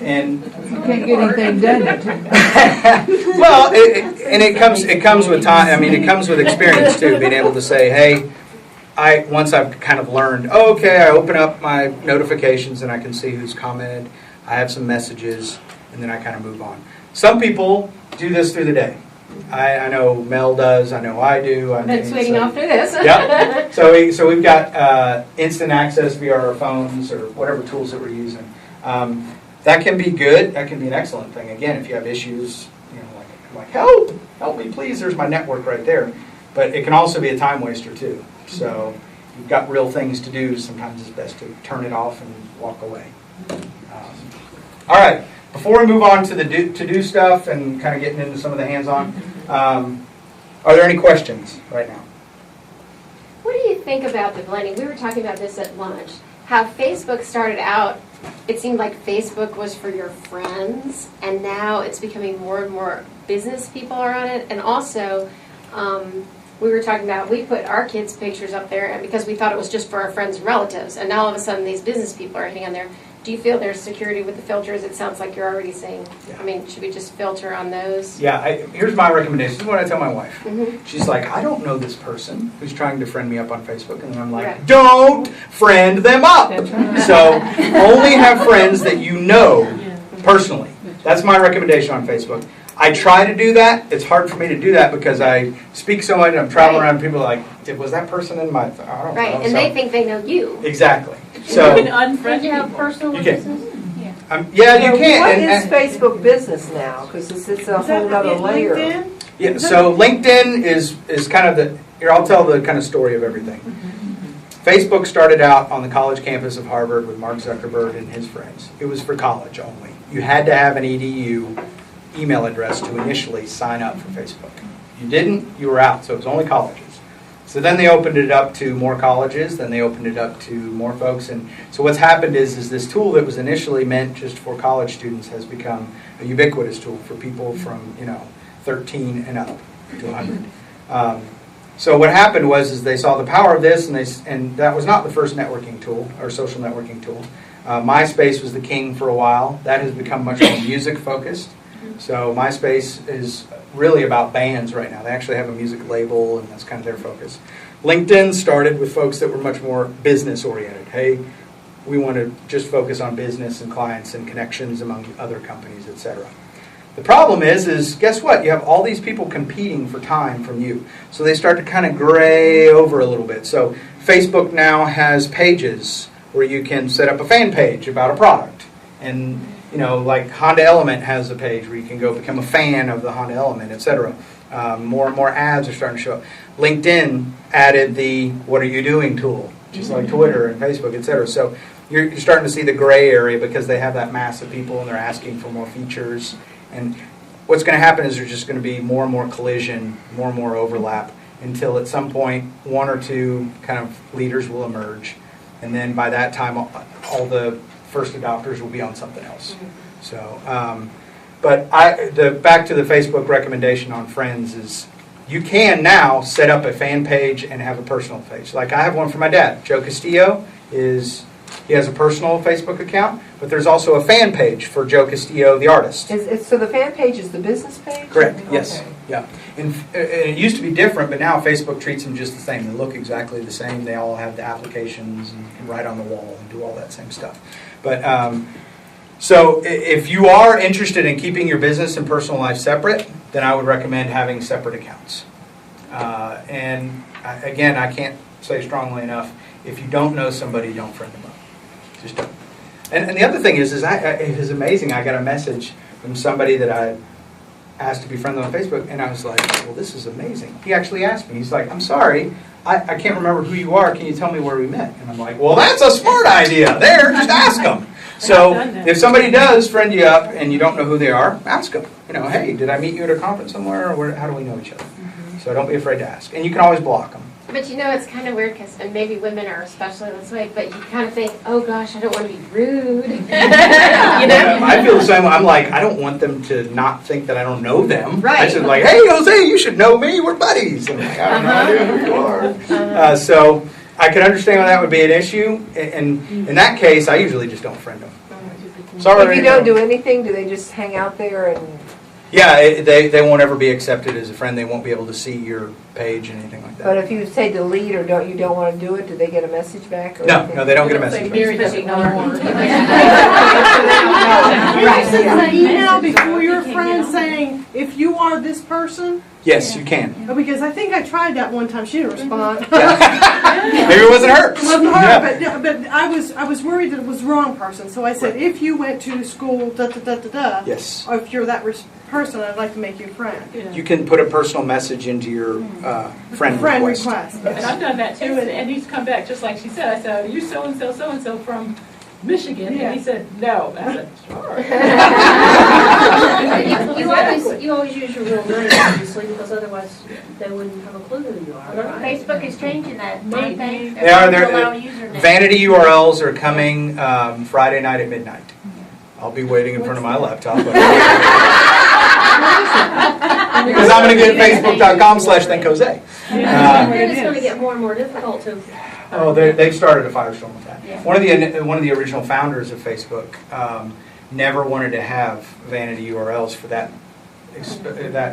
And You can't get anything done. well, it comes with time. I mean, it comes with experience too. Being able to say, hey, once I've kind of learned, okay, I open up my notifications and I can see who's commented. I have some messages, and then I kind of move on. Some people do this through the day. I know Mel does. I know I do. I've been tweeting off through this. Yep. So we've got instant access via our phones or whatever tools that we're using. That can be good. That can be an excellent thing. Again, if you have issues, like help me, please. There's my network right there. But it can also be a time waster too. So you've got real things to do. Sometimes it's best to turn it off and walk away. All right. Before we move on to the to-do stuff and kind of getting into some of the hands-on, are there any questions right now? What do you think about the blending? We were talking about this at lunch. How Facebook started out, it seemed like Facebook was for your friends, and now it's becoming more and more business people are on it. And also, we were talking about, we put our kids' pictures up there because we thought it was just for our friends and relatives, and now all of a sudden these business people are hitting on there. Do you feel there's security with the filters? It sounds like you're already saying, I mean, should we just filter on those? Yeah, here's my recommendation. This is what I tell my wife. Mm-hmm. She's like, I don't know this person who's trying to friend me up on Facebook. And I'm like, Right. Don't friend them up. So only have friends that you know personally. That's my recommendation on Facebook. I try to do that. It's hard for me to do that because I speak so much and I'm traveling around. People are like, was that person in my? I don't Right, know. and they think they know you. Exactly. You So can unfriend Did you have people. personal You can. business? yeah, you What can. is Facebook business now? Because it's a whole other layer. Yeah, so LinkedIn is kind of the, here I'll tell the kind of story of everything. Facebook started out on the college campus of Harvard with Mark Zuckerberg and his friends. It was for college only. You had to have an EDU email address to initially sign up for Facebook. You didn't, you were out, so it was only colleges. So then they opened it up to more colleges, then they opened it up to more folks. And so what's happened is this tool that was initially meant just for college students has become a ubiquitous tool for people from, 13 and up to 100. So what happened was they saw the power of this, and that was not the first networking tool or social networking tool. MySpace was the king for a while. That has become much more music focused. So MySpace is really about bands right now. They actually have a music label, and that's kind of their focus. LinkedIn started with folks that were much more business oriented. Hey, we want to just focus on business and clients and connections among other companies, etc. The problem is guess what? You have all these people competing for time from you. So they start to kind of gray over a little bit. So Facebook now has pages where you can set up a fan page about a product. And, like Honda Element has a page where you can go become a fan of the Honda Element, etc. More and more ads are starting to show up. LinkedIn added the what are you doing tool, just like Twitter and Facebook, etc. So you're starting to see the gray area because they have that mass of people and they're asking for more features. And what's going to happen is there's just going to be more and more collision, more and more overlap, until at some point one or two kind of leaders will emerge. And then by that time, all the first adopters will be on something else. So, but back to the Facebook recommendation on friends is you can now set up a fan page and have a personal page. Like I have one for my dad. Joe Castillo he has a personal Facebook account, but there's also a fan page for Joe Castillo, the artist. So the fan page is the business page? Correct, Okay. yes. Yeah. And it used to be different, but now Facebook treats them just the same. They look exactly the same. They all have the applications and can write on the wall and do all that same stuff. But so if you are interested in keeping your business and personal life separate, then I would recommend having separate accounts. Again, I can't say strongly enough, if you don't know somebody, don't friend them up. Just don't. And the other thing is it was amazing. I got a message from somebody that I asked to be friendly on Facebook, and I was like, well, this is amazing. He actually asked me, he's like, I'm sorry, I can't remember who you are. Can you tell me where we met? And I'm like, well, that's a smart idea. There, just ask them. So if somebody does friend you up and you don't know who they are, ask them. Hey, did I meet you at a conference somewhere, or how do we know each other? So don't be afraid to ask. And you can always block them. But it's kind of weird because, and maybe women are especially this way, but you kind of think, oh gosh, I don't want to be rude. I feel the same way. I'm like, I don't want them to not think that I don't know them. Right. I just like, hey, Jose, you should know me. We're buddies. I'm like, I have no idea who you are. So I can understand why that would be an issue. And in that case, I usually just don't friend them. Sorry. If you don't do anything, do they just hang out there and... Yeah, they won't ever be accepted as a friend. They won't be able to see your page and anything like that. But if you say delete or you don't want to do it, do they get a message back? Or No, anything? they don't get a message back. Mary doesn't know her. Right, Send yeah. an email before your friend saying, if you are this person? Yes, you can. Oh, because I think I tried that one time. She didn't respond. Maybe it wasn't her. It wasn't Yeah. her, but I was worried that it was the wrong person. So I said, Right. if you went to school, Yes. or if you're that person, I'd like to make you a friend. You can put a personal message into your friend request. And I've done that too, and he's come back just like she said. I said, are you so-and-so from Michigan? Yeah. And he said, no. I said, sure. You always use your real name, obviously, because otherwise they wouldn't have a clue who you are, right? Facebook is changing that. Maybe. They are. Vanity URLs are coming Friday night at midnight. I'll be waiting in front of my laptop. Because I'm going to get facebook.com/thankjose. And it's going to get more and more difficult to... Oh, they've started a firestorm with that. Yeah. One of the original founders of Facebook never wanted to have vanity URLs for that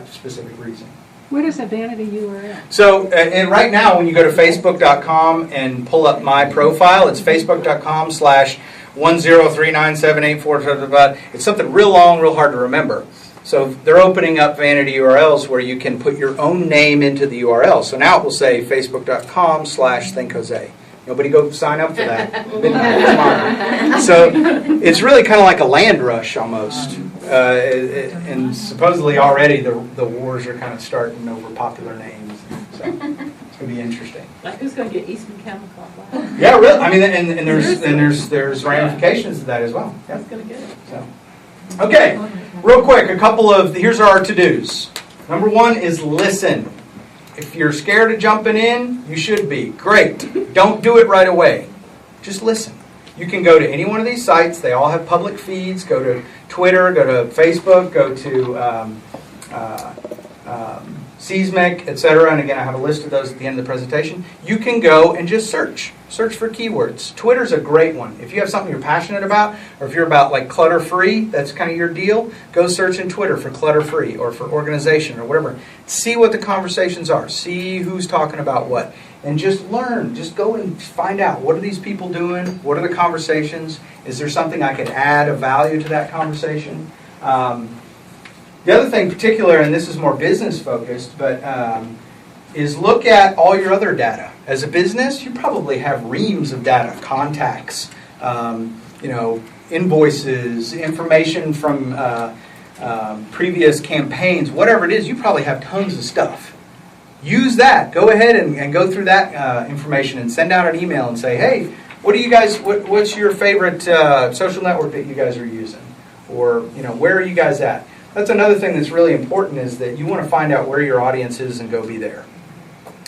specific reason. What is a vanity URL? So, and right now, when you go to facebook.com and pull up my profile, it's facebook.com/1039784. It's something real long, real hard to remember. So they're opening up vanity URLs where you can put your own name into the URL. So now it will say facebook.com/thinkjose. Nobody go sign up for that. So it's really kind of like a land rush almost. And supposedly already the wars are kind of starting over popular names. So it's going to be interesting. Like who's going to get Eastman Chemical? Wow. Yeah, really. I mean, and there's ramifications to that as well. Yeah. Who's going to get it? So. Okay, real quick, here's our to-dos. Number one is listen. If you're scared of jumping in, you should be. Great. Don't do it right away. Just listen. You can go to any one of these sites. They all have public feeds. Go to Twitter, go to Facebook, go to Seismic, etc. And again, I have a list of those at the end of the presentation. You can go and just search. Search for keywords. Twitter's a great one. If you have something you're passionate about, or if you're about like clutter-free, that's kind of your deal, go search in Twitter for clutter-free or for organization or whatever. See what the conversations are. See who's talking about what. And just learn. Just go and find out. What are these people doing? What are the conversations? Is there something I could add of value to that conversation? The other thing in particular, and this is more business focused, but is look at all your other data. As a business, you probably have reams of data, contacts, invoices, information from previous campaigns, whatever it is, you probably have tons of stuff. Use that. Go ahead and go through that information and send out an email and say, hey, what do you guys? What's your favorite social network that you guys are using? Or where are you guys at? That's another thing that's really important is that you want to find out where your audience is and go be there.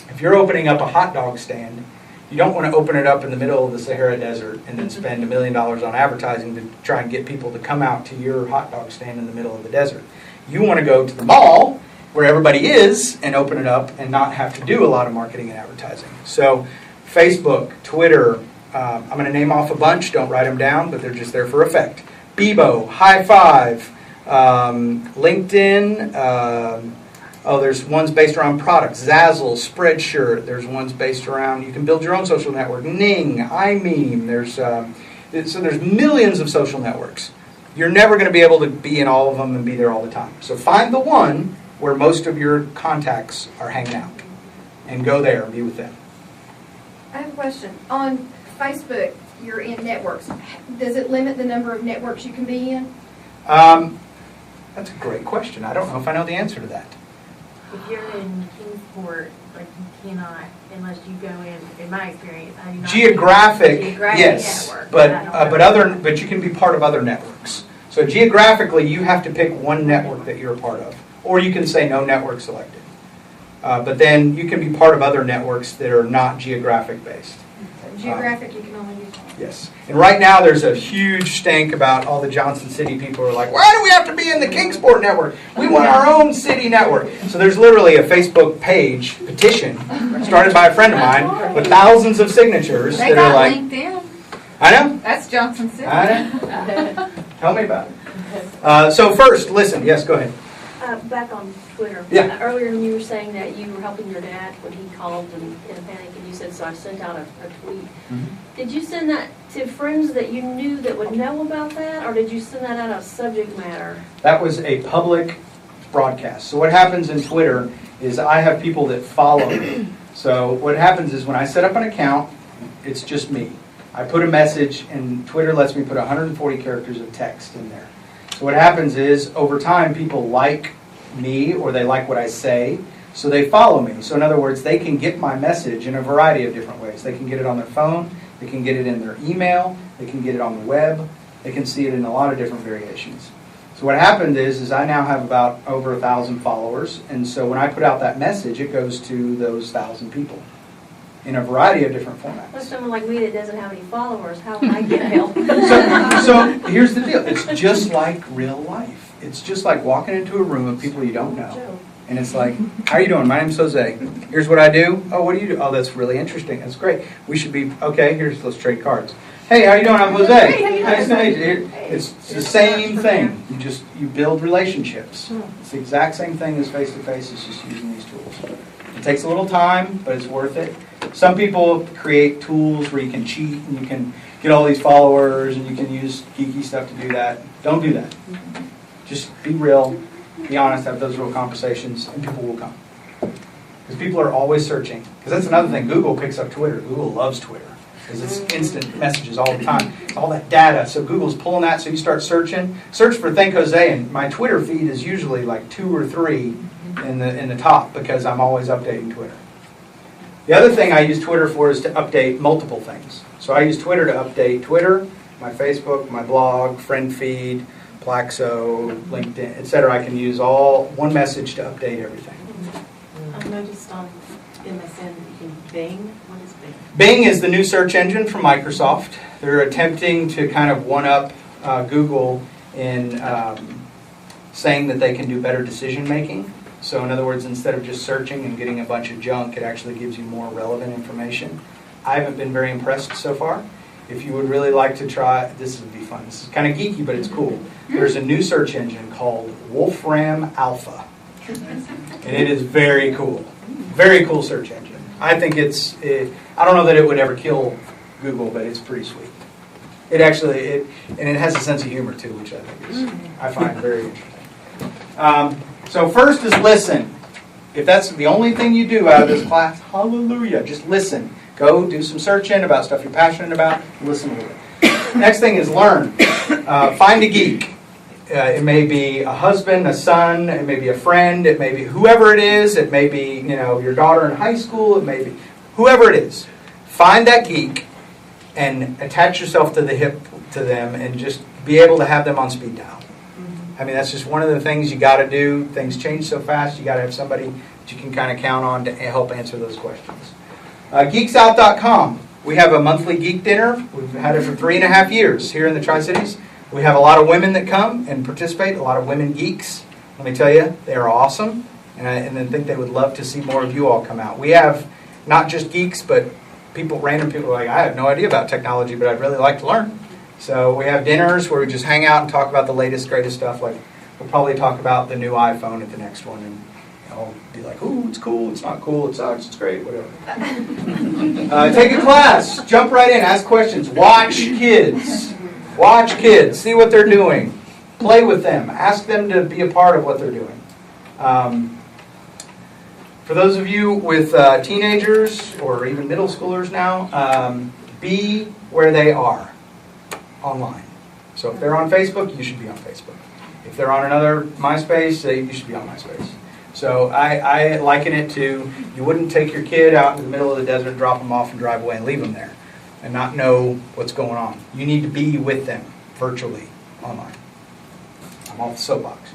If you're opening up a hot dog stand, you don't want to open it up in the middle of the Sahara Desert and then spend $1 million on advertising to try and get people to come out to your hot dog stand in the middle of the desert. You want to go to the mall where everybody is and open it up and not have to do a lot of marketing and advertising. So Facebook, Twitter, I'm going to name off a bunch. Don't write them down, but they're just there for effect. Bebo, High Five, LinkedIn, there's ones based around products, Zazzle, Spreadshirt, there's ones based around, you can build your own social network, Ning, iMeme, so there's millions of social networks. You're never going to be able to be in all of them and be there all the time. So find the one where most of your contacts are hanging out and go there and be with them. I have a question. On Facebook, you're in networks. Does it limit the number of networks you can be in? That's a great question. I don't know if I know the answer to that. If you're in Kingsport, like you cannot, unless you go in my experience, I do not. Geographic, yes, network, but you can be part of other networks. So geographically, you have to pick one network that you're a part of, or you can say no network selected. But then you can be part of other networks that are not geographic based. Geographic, you can only use one. Yes. And right now there's a huge stank about all the Johnson City people are like, why do we have to be in the Kingsport network? We want our own city network. So there's literally a Facebook page petition started by a friend of mine with thousands of signatures that got are like, LinkedIn. I know. That's Johnson City. I know. Tell me about it. So first, listen. Yes, go ahead. Back on Twitter. Yeah. Earlier when you were saying that you were helping your dad when he called in a panic, and you said, so I sent out a tweet. Mm-hmm. Did you send that to friends that you knew that would know about that, or did you send that out of subject matter? That was a public broadcast. So what happens in Twitter is I have people that follow me. So what happens is when I set up an account, it's just me. I put a message, and Twitter lets me put 140 characters of text in there. So what happens is, over time, people like me or they like what I say, so they follow me. So in other words, they can get my message in a variety of different ways. They can get it on their phone, they can get it in their email, they can get it on the web, they can see it in a lot of different variations. So what happened is I now have about over 1,000 followers, and so when I put out that message, it goes to those 1,000 people in a variety of different formats. Well, someone like me that doesn't have any followers, how can I get help? So here's the deal. It's just like real life. It's just like walking into a room of people you don't know. And it's like, how are you doing? My name's Jose. Here's what I do. Oh, what do you do? Oh, that's really interesting. That's great. We should be, okay, let's trade cards. Hey, how you doing? I'm Jose. Hey, Nice to meet you. It's the same thing. You build relationships. It's the exact same thing as face-to-face. It's just using these tools. It takes a little time, but it's worth it. Some people create tools where you can cheat and you can get all these followers and you can use geeky stuff to do that. Don't do that. Just be real. be honest, have those real conversations, and people will come. Because people are always searching. Because that's another thing, Google picks up Twitter. Google loves Twitter. Because it's instant messages all the time. It's all that data. So Google's pulling that, so you start searching. Search for Think Jose, and my Twitter feed is usually like 2 or 3 in the top, because I'm always updating Twitter. The other thing I use Twitter for is to update multiple things. So I use Twitter to update Twitter, my Facebook, my blog, friend feed, Plaxo, LinkedIn, etc. I can use all one message to update everything. I noticed on MSN you can Bing. What is Bing? Bing is the new search engine from Microsoft. They're attempting to kind of one-up Google in saying that they can do better decision making. So in other words, instead of just searching and getting a bunch of junk, it actually gives you more relevant information. I haven't been very impressed so far. If you would really like to try, this would be fun. This is kind of geeky, but it's cool. There's a new search engine called Wolfram Alpha. And it is very cool. Very cool search engine. I think I don't know that it would ever kill Google, but it's pretty sweet. It actually, and it has a sense of humor too, which I think I find very interesting. So first is listen. If that's the only thing you do out of this class, hallelujah, just listen. Go do some searching about stuff you're passionate about. Listen a little bit. Next thing is learn. Find a geek. It may be a husband, a son, it may be a friend, it may be whoever it is, it may be your daughter in high school, it may be whoever it is. Find that geek and attach yourself to the hip to them and just be able to have them on speed dial. I mean, that's just one of the things you got to do. Things change so fast, you got to have somebody that you can kind of count on to help answer those questions. Geeksout.com. We have a monthly geek dinner. We've had it for 3.5 years here in the Tri-Cities. We have a lot of women that come and participate, a lot of women geeks. Let me tell you, they are awesome, and I think they would love to see more of you all come out. We have not just geeks, but random people like, I have no idea about technology, but I'd really like to learn. So we have dinners where we just hang out and talk about the latest, greatest stuff. Like we'll probably talk about the new iPhone at the next one, and I'll be like, ooh, it's cool, it's not cool, it sucks, it's great, whatever. Take a class, jump right in, ask questions, watch kids. Watch kids, see what they're doing, play with them, ask them to be a part of what they're doing. For those of you with teenagers or even middle schoolers now, be where they are online. So if they're on Facebook, you should be on Facebook. If they're on another MySpace, you should be on MySpace. So I liken it to, you wouldn't take your kid out in the middle of the desert, drop them off and drive away and leave them there and not know what's going on. You need to be with them virtually online. I'm off the soapbox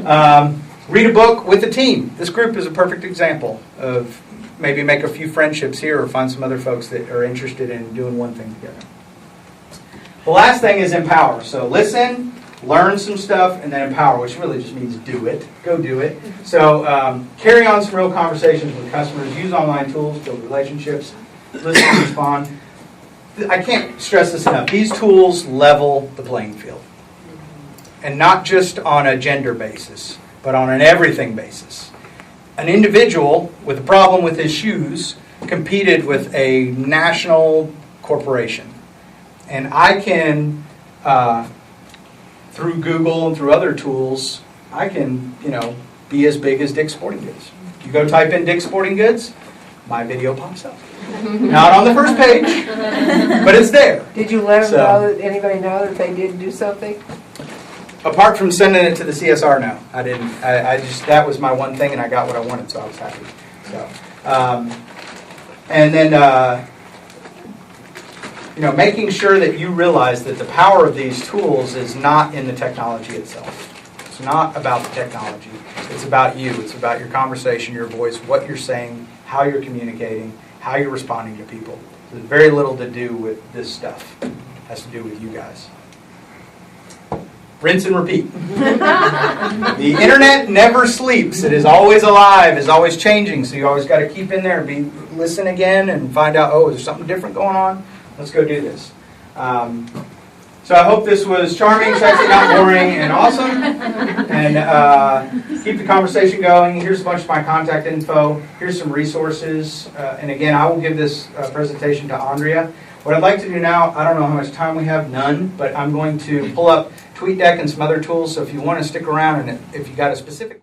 now. Read a book with a team. This group is a perfect example of maybe make a few friendships here or find some other folks that are interested in doing one thing together. The last thing is empower. So listen, learn some stuff, and then empower, which really just means do it. Go do it. So carry on some real conversations with customers. Use online tools, build relationships, listen and respond. I can't stress this enough. These tools level the playing field. And not just on a gender basis, but on an everything basis. An individual with a problem with his shoes competed with a national corporation. And I can, through Google and through other tools, I can, be as big as Dick's Sporting Goods. You go type in Dick's Sporting Goods, my video pops up. Not on the first page, but it's there. Did you let them know, that anybody know that they did do something? Apart from sending it to the CSR, no, I didn't. I just, that was my one thing, and I got what I wanted, so I was happy. So, and then, making sure that you realize that the power of these tools is not in the technology itself. It's not about the technology. It's about you. It's about your conversation, your voice, what you're saying, how you're communicating, how you're responding to people. There's very little to do with this stuff. It has to do with you guys. Rinse and repeat. The internet never sleeps. It is always alive, is always changing. So you always got to keep in there and listen again and find out, is there something different going on? Let's go do this. So I hope this was charming, sexy, not boring, and awesome. And keep the conversation going. Here's a bunch of my contact info. Here's some resources. And again, I will give this presentation to Andrea. What I'd like to do now, I don't know how much time we have, none, but I'm going to pull up TweetDeck and some other tools. So if you want to stick around and if you got a specific